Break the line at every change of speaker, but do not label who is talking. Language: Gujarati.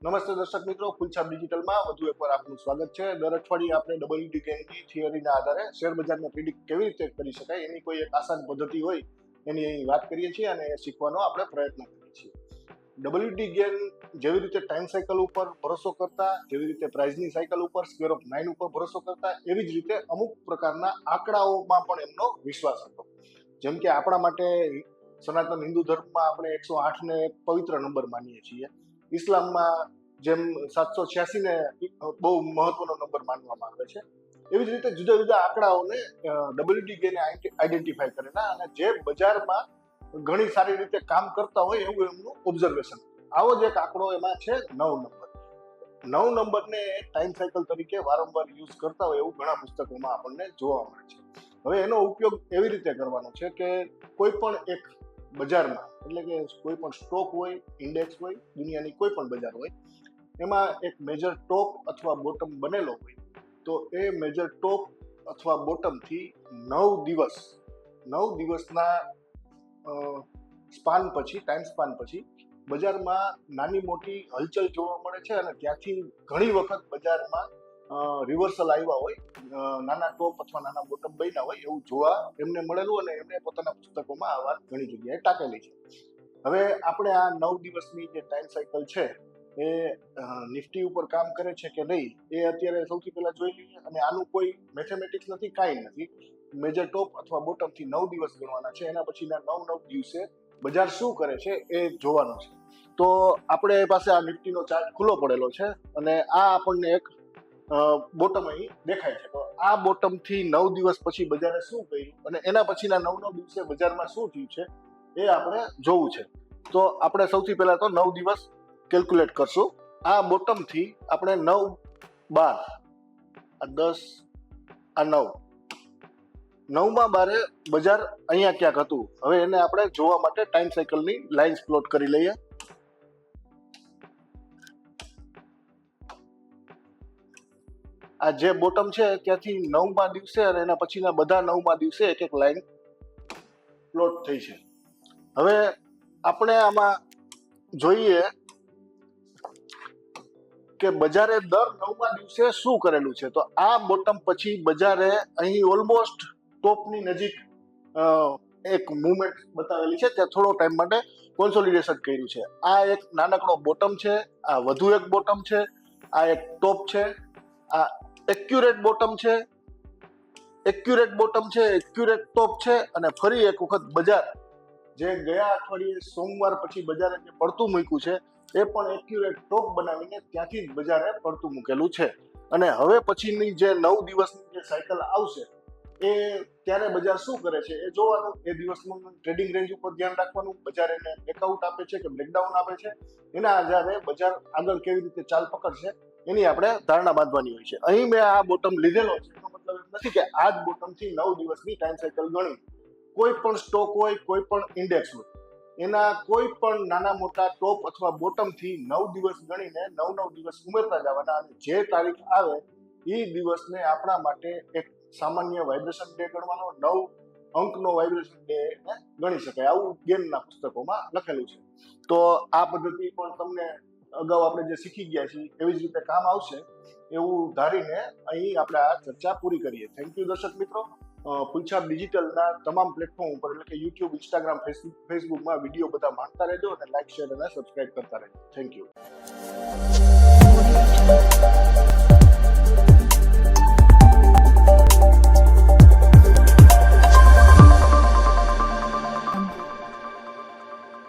નમસ્તે દર્શક મિત્રો, ફૂલછાપ ડિજિટલમાં વધુ એકવાર આપનું સ્વાગત છે. દર અઠવાડિયે આપણે ડબલ્યુટી ગેમની થિયરીના આધારે શેર બજારને પ્રિડિક્ટ કેવી રીતે કરી શકાય એની કોઈ એક આસાન પદ્ધતિ હોય એની અહીં વાત કરીએ છીએ અને એ શીખવાનો આપણે પ્રયત્ન કરીએ છીએ. ડબલ્યુટી ગેમ જેવી રીતે ટાઈમ સાયકલ ઉપર ભરોસો કરતા, જેવી રીતે પ્રાઇઝની સાયકલ ઉપર સ્ક્વેર ઓફ 9 ઉપર ભરોસો કરતા, એવી જ રીતે અમુક પ્રકારના આંકડાઓમાં પણ એમનો વિશ્વાસ હતો. જેમ કે આપણા માટે સનાતન હિન્દુ ધર્મમાં આપણે 108ને એક પવિત્ર નંબર માનીએ છીએ. ઇસ્લામમાં જેમ 786 ને બહુ મહત્વનો નંબર માનવામાં આવે છે. એવી જ રીતે જુદા જુદા આંકડાઓને ડબલ્યુટી ગેને આઈડેન્ટિફાઈ કરેલા અને જે બજારમાં ઘણી સારી રીતે કામ કરતા હોય એવું એમનું ઓબ્ઝર્વેશન. આવો જ એક આંકડો એમાં છે 9 નંબર. 9 નંબરને ટાઈમ સાયકલ તરીકે વારંવાર યુઝ કરતા હોય એવું ઘણા પુસ્તકોમાં આપણને જોવા મળે છે. હવે એનો ઉપયોગ એવી રીતે કરવાનો છે કે કોઈ પણ એક બજારમાં, એટલે કે કોઈ પણ સ્ટોક હોય, ઇન્ડેક્સ હોય, દુનિયાની કોઈ પણ બજાર હોય, એમાં એક મેજર ટોપ અથવા બોટમ બનેલો હોય, તો એ મેજર ટોપ અથવા બોટમથી 9 દિવસના સ્પાન પછી, ટાઈમ સ્પાન પછી બજારમાં નાની મોટી હલચલ જોવા મળે છે અને ત્યાંથી ઘણી વખત બજારમાં રિવર્સલ આવ્યા હોય, નાના ટોપ અથવા નાના બોટમ બન્યા હોય એવું જોવા એમને મળેલું અને એમને પોતાના પુસ્તકોમાં આ વાત ઘણી જગ્યાએ ટાંકેલી છે. હવે આપણે આ 9 દિવસની જે ટાઈમ સાયકલ છે એ નિફ્ટી ઉપર કામ કરે છે કે નહીં એ અત્યારે સૌથી પહેલા જોઈ લઈએ. અને આનું કોઈ મેથેમેટિક્સ નથી, કાંઈ નથી. મેજર ટોપ અથવા બોટમથી 9 દિવસ ગણવાના છે, એના પછીના 9 દિવસે બજાર શું કરે છે એ જોવાનું છે. તો આપણે પાસે આ નિફ્ટીનો ચાર્ટ ખુલ્લો પડેલો છે અને આ આપણને એક બોટમ અહીં દેખાય છે. તો આ બોટમથી 9 દિવસ પછી બજારે શું કર્યું અને એના પછીના 9 દિવસે બજારમાં શું થયું છે એ આપણે જોવું છે. તો આપણે સૌથી પહેલા તો 9 દિવસ કેલ્ક્યુલેટ કરશું. આ બોટમથી આપણે 9, 12, આ 10, આ 9, 9માં 12 બજાર અહીંયા ક્યાંક હતું. હવે એને આપણે જોવા માટે ટાઈમ સાયકલની લાઇન્સ પ્લોટ કરી લઈએ. આ જે બોટમ છે ત્યાંથી 9મા દિવસે અને એના પછીના બધા 9મા દિવસે એક એક લાઈન પ્લોટ થઈ છે. હવે આપણે આમાં જોઈએ કે બજારે દર 9મા દિવસે શું કરેલું છે. તો આ બોટમ પછી બજારે અહીં ઓલમોસ્ટ ટોપની નજીક એક મૂવમેન્ટ બતાવેલી છે, ત્યાં થોડો ટાઈમ માટે કોન્સોલિડેશન કર્યું છે. આ એક નાનકડો બોટમ છે, આ વધુ એક બોટમ છે, આ એક ટોપ છે, આ એક્યુરેટ બોટમ છે, એક્યુરેટ ટોપ છે અને ફરી એક વખત બજાર જે ગયા અઠવાડિયે સોમવાર પછી બજારે જે પડતું મૂક્યું છે એ પણ એક્યુરેટ ટોપ બનાવીને ત્યાંથી જ બજારે પડતું મૂકેલું છે. અને હવે પછીની જે 9 દિવસની જે સાયકલ આવશે એ ત્યારે બજાર શું કરે છે એ જોવાનું. એ દિવસનું ટ્રેડિંગ રેન્જ ઉપર ધ્યાન રાખવાનું. બજાર એને બ્રેકઆઉટ આપે છે કે બ્રેકડાઉન આપે છે, એના આધારે બજાર આગળ કેવી રીતે ચાલ પકડશે એની આપણે ધારણા બાંધવાની હોય છે. અહીં મેં આ બોટમ લીધેલો છે, એનો મતલબ એમ નથી કે આ જ બોટમથી 9 દિવસની ટાઈમ સાયકલ ગણી. કોઈ પણ સ્ટોક હોય, કોઈ પણ ઇન્ડેક્સ હોય, એના કોઈ પણ નાના મોટા ટોપ અથવા બોટમથી 9 દિવસ ગણીને 9 દિવસ ઉમેરતા જવાના અને જે તારીખ આવે એ દિવસને આપણા માટે એક સામાન્ય વાઇબ્રેશન ડે ગણવાનો, 9 અંકનો વાઇબ્રેશન ડે ગણી શકાય, આવું ગેમના પુસ્તકોમાં લખેલું છે. તો આ પદ્ધતિ પણ તમને અગાઉ આપણે જે શીખી ગયા છીએ એવી જ રીતે કામ આવશે એવું ધારીને અહીં આપણે આ ચર્ચા પૂરી કરીએ. થેન્ક યુ દર્શક મિત્રો. ફૂલછાપ ડિજિટલના તમામ પ્લેટફોર્મ ઉપર એટલે કે યુટ્યુબ, ઇન્સ્ટાગ્રામ, ફેસબુકમાં વિડીયો બધા માણતા રહેજો અને લાઇક, શેર અને સબસ્ક્રાઇબ કરતા રહેજો. Thank you.